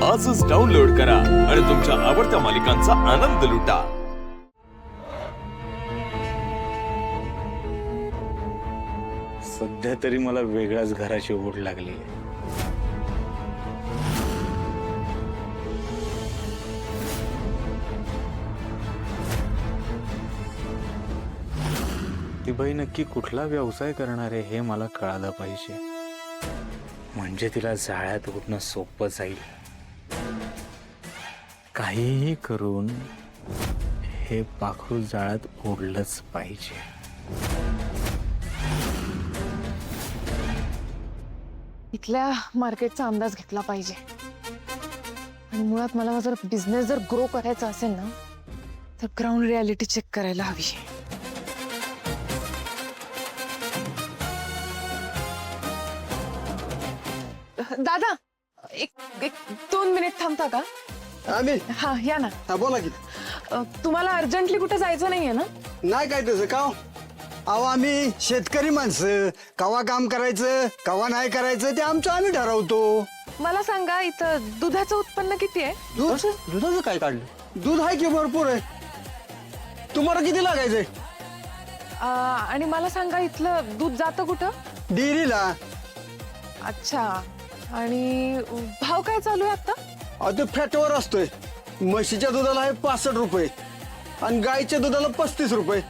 आजच डाउनलोड करा आणि तुमच्या आवडत्या मालिकांचा आनंद लुटा। सध्या तरी मला वेगळ्याच घराची ओढ लागली आहे। ती बाई नक्की कुठला व्यवसाय करणार आहे हे मला कळालं पाहिजे, म्हणजे तिला जाळ्यात उडणं सोपं जाईल। काहीही करून हे पाखरू जाळ्यात ओढलंच पाहिजे। इथल्या मार्केटचा अंदाज घेतला पाहिजे आणि मुळात मला जर बिझनेस जर ग्रो करायचा असेल ना तर ग्राउंड रियालिटी चेक करायला हवी। दादा एक 2 मिनिट थांबता का? आम्ही हा या ना। हा बोला की। तुम्हाला अर्जंटली कुठे जायचं नाहीये ना? नाही काय तसं का हो? अहो आम्ही शेतकरी माणसं, कवा काम करायचं कवा नाही करायचं ते आमचं आम्ही ठरवतो। मला सांगा इथं दुधाचं उत्पन्न किती आहे? दुधाचं काय काढलं? दूध आहे की भरपूर आहे। तुम्हाला किती लागायचंय? आणि मला सांगा इथलं दूध जातं कुठं? डेअरीला। अच्छा, आणि भाव काय चालू आहे आता? अहो ते फॅटवर असतोय। म्हशीच्या दुधाला आहे 65 रुपये आणि गाईच्या दुधाला 35 रुपये।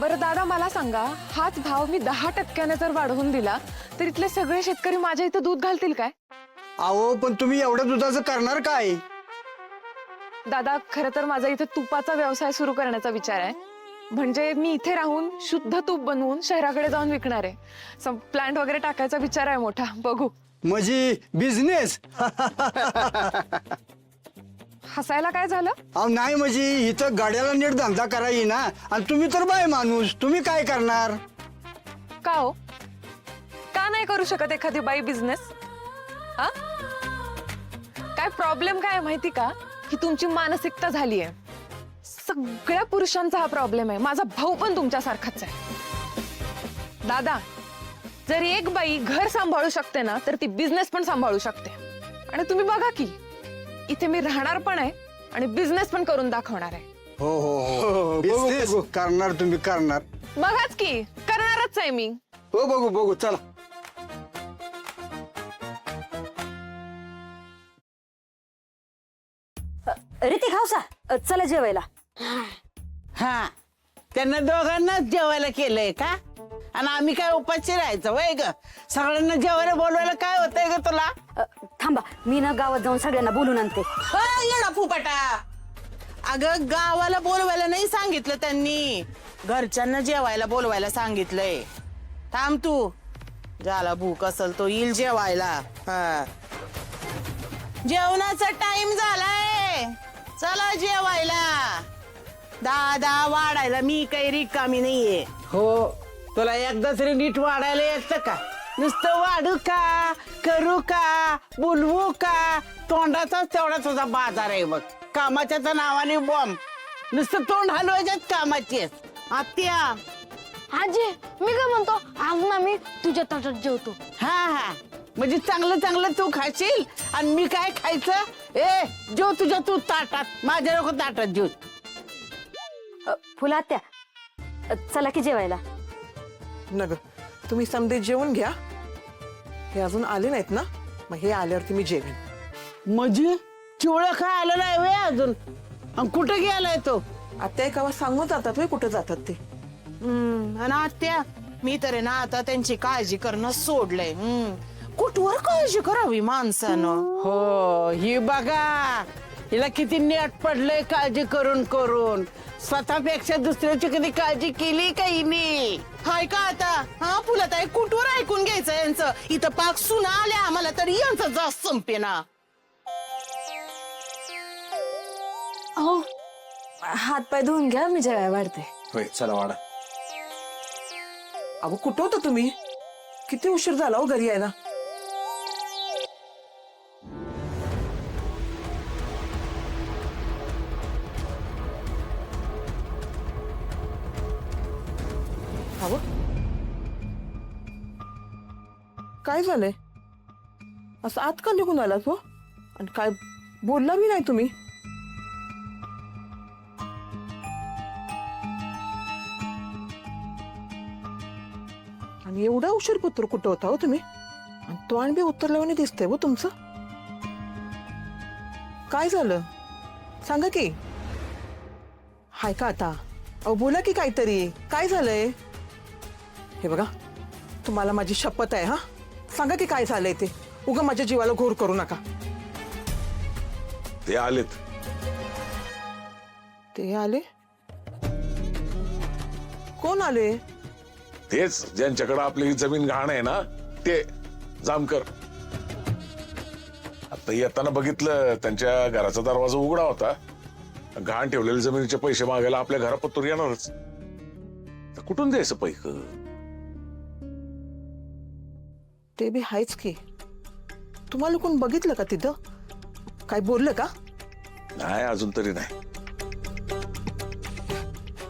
बरं दादा मला सांगा, हाच भाव मी 10% जर वाढवून दिला तर इथले सगळे शेतकरी माझ्या इथं दूध घालतील काय? अहो पण तुम्ही एवढ्या दुधाचं करणार काय? दादा खरं तर माझा इथे तुपाचा व्यवसाय सुरू करण्याचा विचार आहे। म्हणजे मी इथे राहून शुद्ध तूप बनवून शहराकडे जाऊन विकणार आहे। प्लांट वगैरे टाकायचा विचार आहे मोठा, बघू। म्हणजे बिझनेस? हसायला काय झालं? अहो नाही म्हणजे इथं गाड्याला नीट धंदा करायची ना, आणि तुम्ही तर बाय माणूस, तुम्ही काय करणार? का हो, का नाही करू शकत एखादी बाई बिझनेस? हा काय प्रॉब्लेम काय आहे माहिती का? ही तुमची मानसिकता झाली आहे। सगळ्या पुरुषांचा हा प्रॉब्लेम आहे। माझा भाऊ पण तुमच्यासारखाच आहे। दादा जर एक बाई घर सांभाळू शकते ना तर ती बिझनेस पण सांभाळू शकते। आणि तुम्ही बघा की इथे मी राहणार पण आहे आणि बिझनेस पण करून दाखवणार आहे। हो हो हो बिझनेस करणार, तुम्ही करणार। बघाच की करणारच आहे मी। हो बघू बघू चला। रीती खावसा चला जेवायला। हा त्यांना दोघांनाच जेवायला केलंय का? आणि आम्ही काय उपाशी राहायचं वय ग? सगळ्यांना जेवायला बोलवायला काय होतंय ग तुला? थांबा मी ना गावात जाऊन सगळ्यांना बोलून आणते। येडा फुपाटा, अगं गावाला बोलवायला नाही सांगितलं त्यांनी, घरच्यांना जेवायला बोलवायला सांगितलंय। थांब तू, ज्याला भूक असेल तो येईल जेवायला। हा जेवणाचा टाइम झालाय, चला जेवायला। दादा वाढायला मी काही रिकामी नाहीये। हो तुला एकदा तरी नीट वाढायला येतं का? नुसतं वाढू का, करू का, बोलवू का, तोंडाचाच तेवढा तुझा बाजार आहे बघ। कामाच्या तर नावाने बॉम्ब, नुसतं तोंड हलवायच्यात कामाची। आत्या आजी मी काय म्हणतो, आज ना मी तुझ्या ताटात जेवतो। हा हा म्हणजे चांगलं चांगलं तू खाशील आणि मी काय खायचं? ए जेव तुझ्या तू ताटात, माझ्या नको ताटात जेव। फुलात्या चला की जेवायला। नग तुम्ही समजे जेवून घ्या, हे अजून आले नाहीत ना, मग हे आल्यावरती मी जेवेन। म्हणजे चिवळं काय आलं नाही वे अजून? आणि कुठे गेलाय तो? आता कवा सांगून जातात वे कुठे जातात ते। आणि आत्या मी तर आहे ना आता त्यांची काळजी करणं सोडलंय। कुठवर काळजी करावी माणसानं? हो ही बघा, हिला किती नेट पडलंय काळजी करून करून। स्वतःपेक्षा दुसऱ्याची कधी काळजी केली का हिने? हाय का आता? हा फुलत आहे, कुठवर ऐकून घ्यायचं यांचं? इथं पाक सुना आल्या आम्हाला तरी यांचं जास्त संपेना। अहो हात पाय धुवून घ्या, मी जेवायला वाढते। होय चला वाडा। अहो कुठं होता तुम्ही? किती उशीर झाला हो घरी यायला। अहो काय झालंय? असं आत का निघून आलास हो? आणि काय बोलला बी नाही तुम्ही. आणि एवढा उशीर पत्र कुठं होता हो तुम्ही? आणि तो आणि बी उतरल्यावाने दिसतंय हो तुमचं. काय झालं सांगा की. हाय का आता? अहो बोला की काहीतरी. काय झालंय? हे बघा, तुम्हाला माझी शपथ आहे. हा, सांगा की काय झालंय ते. उगा माझ्या जीवाला घोर करू नका. ते आलेत. ते आले? कोण आले? तेच ज्यांच्याकडे आपली जमीन गहाण आहे ना, ते जामकर. आता येताना बघितलं त्यांच्या घराचा दरवाजा उघडा होता. गहाण ठेवलेले जमिनीचे पैसे मागायला आपल्या घरापत्तूर येणारच. तर कुठून द्यायचं पैक? ते बी हायच की. तुम्हाला कोण बघितलं का तिथं? काय बोललं का? नाही, अजून तरी नाही.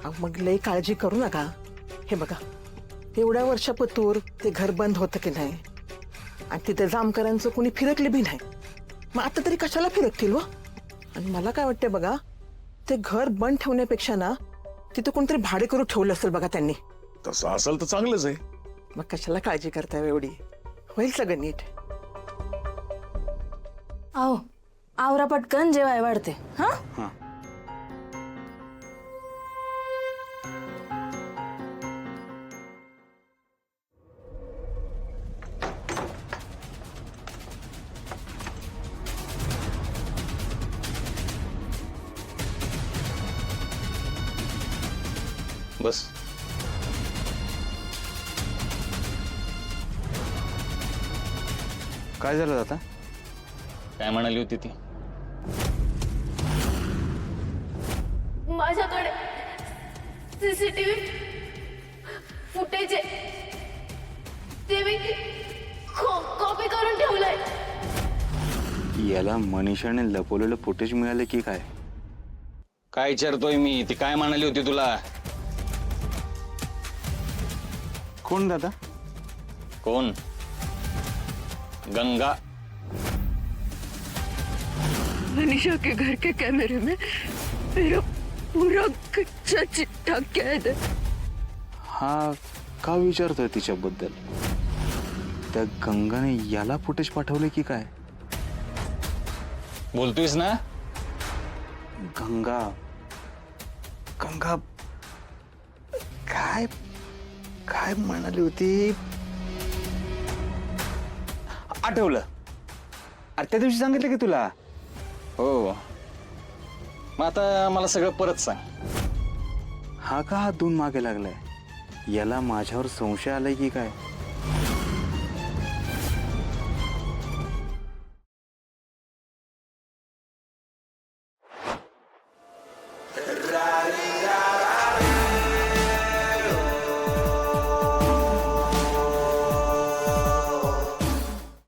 अहो, मग लई काळजी करू नका. हे बघा, एवढ्या वर्षापतूर ते घर बंद होतं की नाही, आणि तिथे जामकरांचं कोणी फिरकले बी नाही. मग आता तरी कशाला फिरकतील व? आणि मला काय वाटतंय बघा, ते घर बंद ठेवण्यापेक्षा ना तिथे कोणतरी भाडे करू ठेवलं असेल बघा त्यांनी. तसं असेल तर चांगलंच आहे. मग कशाला काळजी करताय एवढी? होईल सगळं नीट. आओ आवरा पटकन, जेवाय वाढते. हा बस. काय झालं आता? काय म्हणाली होती ती? माझ्याकडे सीसीटीव्ही फुटेज ते मी कॉपी करून ठेवलंय. याला मनीषाने लपवलेलं फुटेज मिळालं की काय? काय विचारतोय मी? ती काय म्हणाली होती तुला? कोण दादा? कोण? गंगा. मनीषा के घर के कैमरे में मेरा पूरा कच्चा चिट्ठा कैद है. हा का विचारतोय तिच्याबद्दल? त्या गंगाने याला फुटेज पाठवले की काय? बोलतोयस ना? गंगा गंगा काय काय म्हणाली होती? आठवलं. अरे त्या दिवशी सांगितलं की तुला. हो. मग आता मला सगळं परत सांग. हा का हात धुवून मागे लागलाय? याला माझ्यावर संशय आलाय की काय?